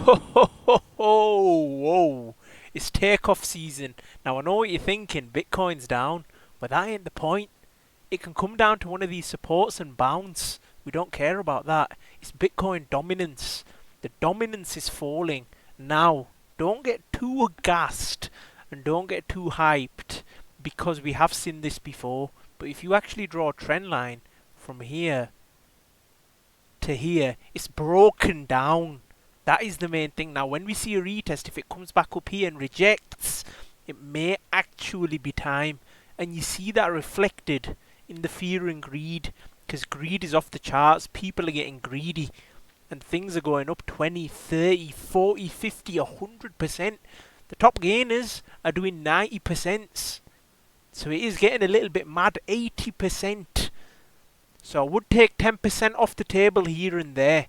Ho ho ho ho! Whoa! It's takeoff season. Now I know what you're thinking. Bitcoin's down, but that ain't the point. It can come down to one of these supports and bounce. We don't care about that. It's Bitcoin dominance. The dominance is falling. Now, don't get too aghast and don't get too hyped because we have seen this before. But if you actually draw a trend line from here to here, it's broken down. That is the main thing. Now, when we see a retest, if it comes back up here and rejects, it may actually be time. And you see that reflected in the fear and greed, because greed is off the charts. People are getting greedy and things are going up 20, 30, 40, 50, 100%. The top gainers are doing 90%. So it is getting a little bit mad, 80%. So I would take 10% off the table here and there.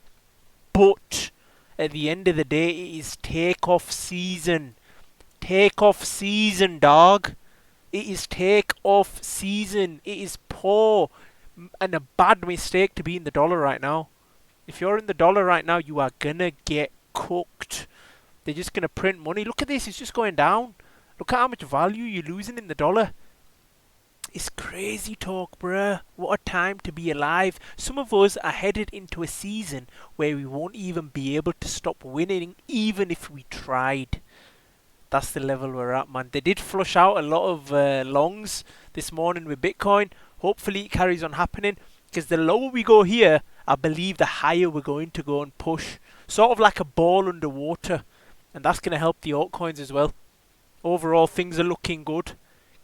But at the end of the day, it is takeoff season. Takeoff season, dog. It is takeoff season. It is poor and a bad mistake to be in the dollar right now. If you're in the dollar right now, you are gonna get cooked. They're just gonna print money. Look at this, it's just going down. Look at how much value you're losing in the dollar. It's crazy talk, bruh. What a time to be alive. Some of us are headed into a season where we won't even be able to stop winning, even if we tried. That's the level we're at, man. They did flush out a lot of longs this morning with Bitcoin. Hopefully it carries on happening, because the lower we go here, I believe the higher we're going to go and push. Sort of like a ball underwater. And that's going to help the altcoins as well. Overall, things are looking good.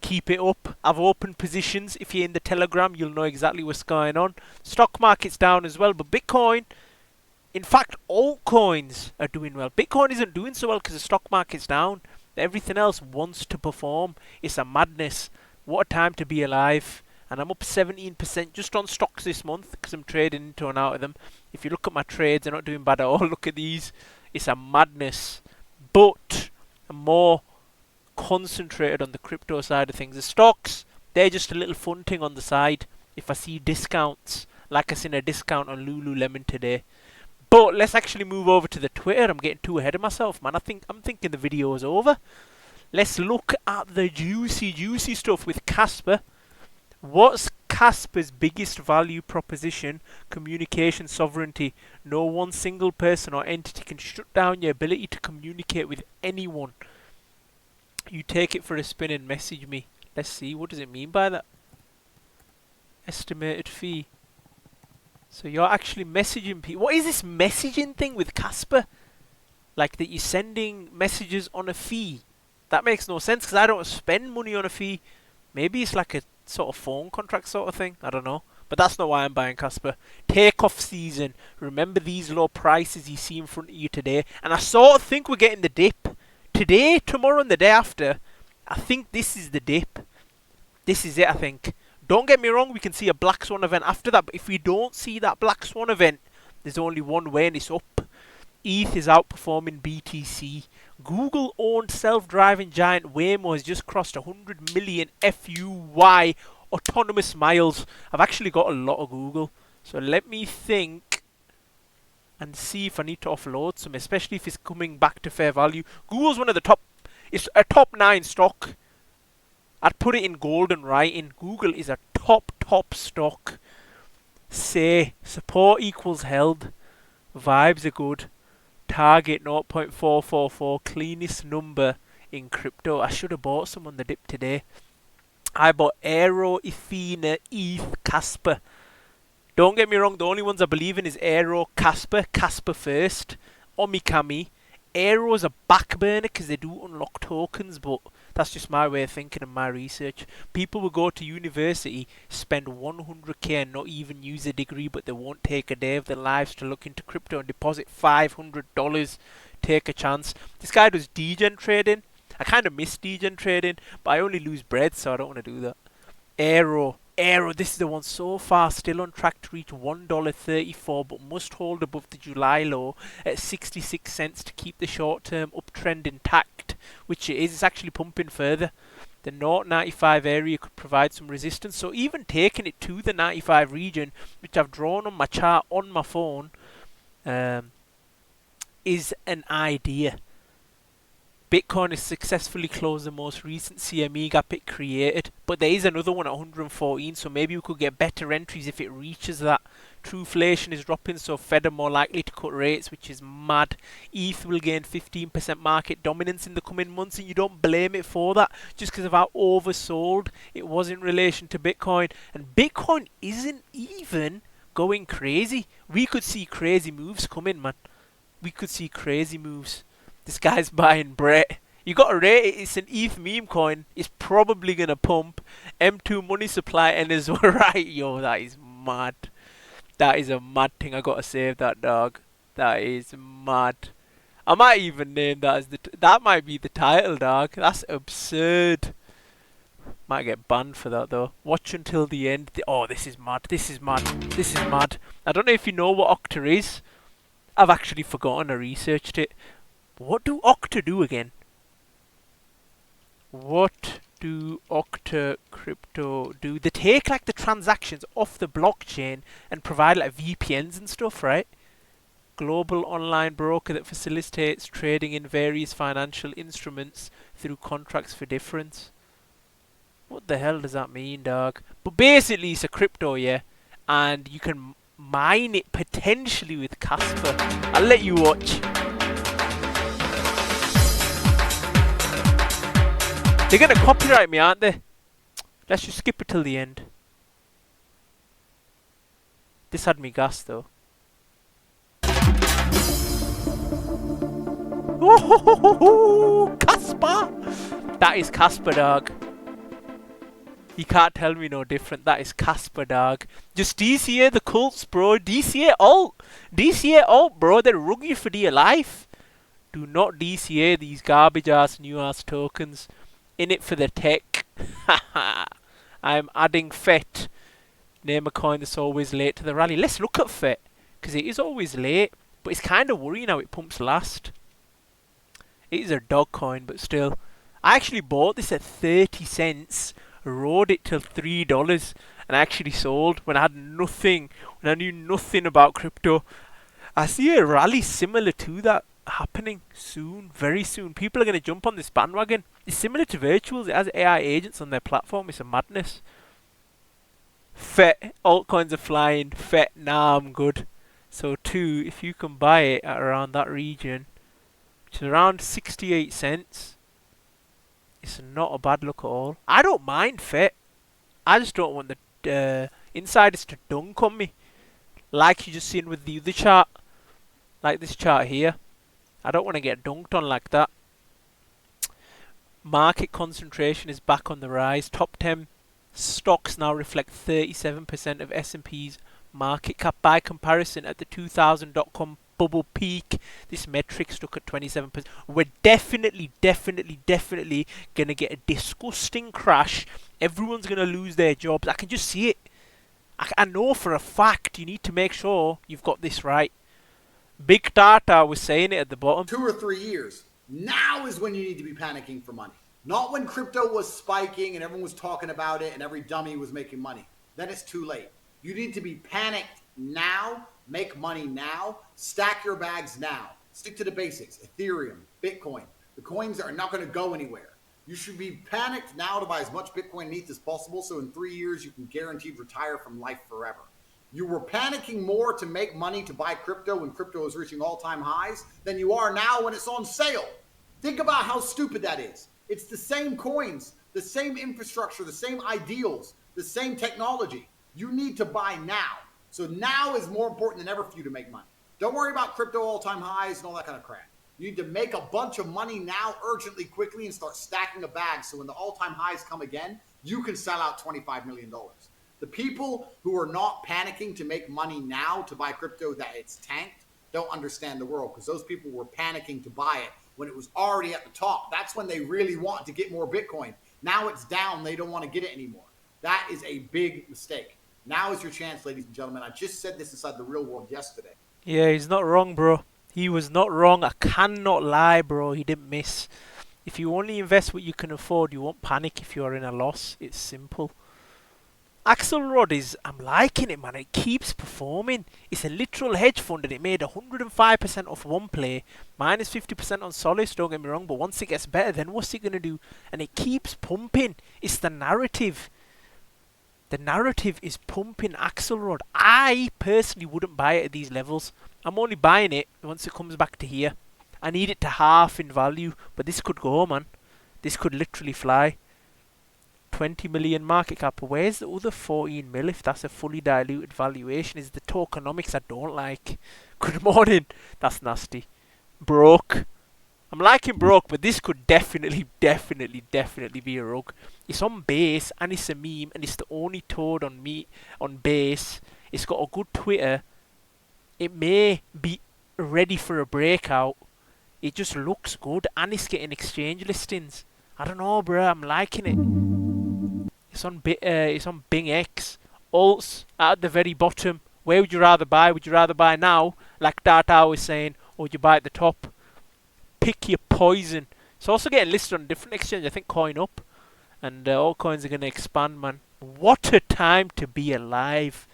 Keep it up. I've opened positions. If you're in the Telegram, you'll know exactly what's going on. Stock market's down as well, but Bitcoin, in fact, altcoins are doing well. Bitcoin isn't doing so well because the stock market's down. Everything else wants to perform. It's a madness. What a time to be alive. And I'm up 17% just on stocks this month because I'm trading into and out of them. If you look at my trades, they're not doing bad at all. Look at these. It's a madness. But I'm more concentrated on the crypto side of things. The stocks, they're just a little fun thing on the side. If I see discounts, like I seen a discount on Lululemon today. But let's actually move over to the Twitter. I'm getting too ahead of myself, man. I'm thinking the video is over. Let's look at the juicy stuff with Casper. What's Casper's biggest value proposition? Communication sovereignty. No one single person or entity can shut down your ability to communicate with anyone. You take it for a spin and message me. Let's see, what does it mean by that? Estimated fee. So you're actually messaging people. What is this messaging thing with Casper? Like that you're sending messages on a fee. That makes no sense because I don't spend money on a fee. Maybe it's like a sort of phone contract sort of thing. I don't know. But that's not why I'm buying Casper. Takeoff season. Remember these low prices you see in front of you today. And I sort of think we're getting the dip. Today, tomorrow and the day after, I think this is the dip. This is it, I think. Don't get me wrong, we can see a Black Swan event after that, but if we don't see that Black Swan event, there's only one way and it's up. ETH is outperforming BTC. Google-owned self-driving giant Waymo has just crossed 100 million FUY autonomous miles. I've actually got a lot of Google, so let me think and see if I need to offload some, especially if it's coming back to fair value. Google's one of the top, it's a top 9 stock. I'd put it in golden writing. Google is a top stock. Say, support equals held. Vibes are good. Target 0.444, cleanest number in crypto. I should have bought some on the dip today. I bought Aero, Athena, ETH, Casper. Don't get me wrong, the only ones I believe in is Aero, Casper first, Omikami. Aero's a back burner because they do unlock tokens, but that's just my way of thinking and my research. People will go to university, spend 100k and not even use a degree, but they won't take a day of their lives to look into crypto and deposit $500. Take a chance. This guy does degen trading. I kind of miss degen trading, but I only lose bread, so I don't want to do that. Aero, this is the one so far, still on track to reach $1.34, but must hold above the July low at 66 cents to keep the short-term uptrend intact, which it is. It's actually pumping further. The 0.95 area could provide some resistance, so even taking it to the 95 region, which I've drawn on my chart on my phone, is an idea. Bitcoin has successfully closed the most recent CME gap it created, but there is another one at 114, so maybe we could get better entries if it reaches that. Trueflation is dropping, so Fed are more likely to cut rates, which is mad. ETH will gain 15% market dominance in the coming months, and you don't blame it for that, just because of how oversold it was in relation to Bitcoin. And Bitcoin isn't even going crazy. We could see crazy moves coming, man. We could see crazy moves. This guy's buying Brett. You gotta rate it. It's an ETH meme coin. It's probably gonna pump. M2 money supply and is right. Yo, that is mad. That is a mad thing. I gotta save that, dog. That is mad. I might even name that as that might be the title, dog. That's absurd. Might get banned for that though. Watch until the end. Oh, this is mad. This is mad. This is mad. I don't know if you know what Octa is. I've actually forgotten. I researched it. What do Octa do again? What do Octa Crypto do? They take like the transactions off the blockchain and provide like VPNs and stuff, right? Global online broker that facilitates trading in various financial instruments through contracts for difference. What the hell does that mean, dog? But basically it's a crypto, yeah? And you can mine it potentially with Casper. I'll let you watch. They're gonna copyright me, aren't they? Let's just skip it till the end. This had me gas though. Oh, Casper! That is Casper, dog. You can't tell me no different. That is Casper, dog. Just DCA the cults, bro. DCA alt. DCA alt, bro. They'll rug you for dear life. Do not DCA these garbage ass new ass tokens. In it for the tech. I'm adding FET. Name a coin that's always late to the rally. Let's look at FET. Because it is always late. But it's kind of worrying how it pumps last. It is a dog coin, but still. I actually bought this at 30 cents. Rode it till $3. And I actually sold when I had nothing. When I knew nothing about crypto. I see a rally similar to that happening soon, very soon. People are going to jump on this bandwagon. It's similar to Virtuals. It has AI agents on their platform. It's a madness. FET. Altcoins are flying. FET. Nah, I'm good. So 2, if you can buy it at around that region, which is around 68 cents, it's not a bad look at all. I don't mind FET. I just don't want the insiders to dunk on me. Like you just seen with the other chart. Like this chart here. I don't want to get dunked on like that. Market concentration is back on the rise. Top 10 stocks now reflect 37% of S&P's market cap. By comparison, at the 2000.com bubble peak, this metric stuck at 27%. We're definitely going to get a disgusting crash. Everyone's going to lose their jobs. I can just see it. I know for a fact you need to make sure you've got this right. Big Data was saying it at the bottom. 2 or 3 years. Now is when you need to be panicking for money. Not when crypto was spiking and everyone was talking about it and every dummy was making money. Then it's too late. You need to be panicked now, make money now, stack your bags now. Stick to the basics. Ethereum, Bitcoin. The coins are not going to go anywhere. You should be panicked now to buy as much Bitcoin and ETH as possible so in 3 years you can guaranteed retire from life forever. You were panicking more to make money to buy crypto when crypto is reaching all-time highs than you are now when it's on sale. Think about how stupid that is. It's the same coins, the same infrastructure, the same ideals, the same technology. You need to buy now. So now is more important than ever for you to make money. Don't worry about crypto all-time highs and all that kind of crap. You need to make a bunch of money now urgently, quickly, and start stacking a bag so when the all-time highs come again, you can sell out $25 million. The people who are not panicking to make money now to buy crypto that it's tanked don't understand the world because those people were panicking to buy it when it was already at the top. That's when they really want to get more Bitcoin. Now it's down. They don't want to get it anymore. That is a big mistake. Now is your chance, ladies and gentlemen. I just said this inside the real world yesterday. Yeah, he's not wrong, bro. He was not wrong. I cannot lie, bro. He didn't miss. If you only invest what you can afford, you won't panic if you are in a loss. It's simple. Axelrod is, I'm liking it, man. It keeps performing. It's a literal hedge fund and it made 105% off one play, minus 50% on Solace, don't get me wrong, but once it gets better, then what's it going to do? And it keeps pumping. It's the narrative. The narrative is pumping Axelrod. I personally wouldn't buy it at these levels. I'm only buying it once it comes back to here. I need it to half in value, but this could go, man. This could literally fly. 20 million market cap. Where's the other 14 mil if that's a fully diluted valuation? Is the tokenomics I don't like. Good morning. That's nasty. Broke. I'm liking broke, but this could definitely be a rug. It's on base and it's a meme and it's the only toad on base. It's got a good Twitter. It may be ready for a breakout. It just looks good and it's getting exchange listings. I don't know, bro. I'm liking it. It's on Bing X. Alts at the very bottom. Where would you rather buy? Would you rather buy now, like Data was saying, or would you buy at the top? Pick your poison. It's also getting listed on different exchanges. I think Coin Up, and all coins are going to expand, man. What a time to be alive!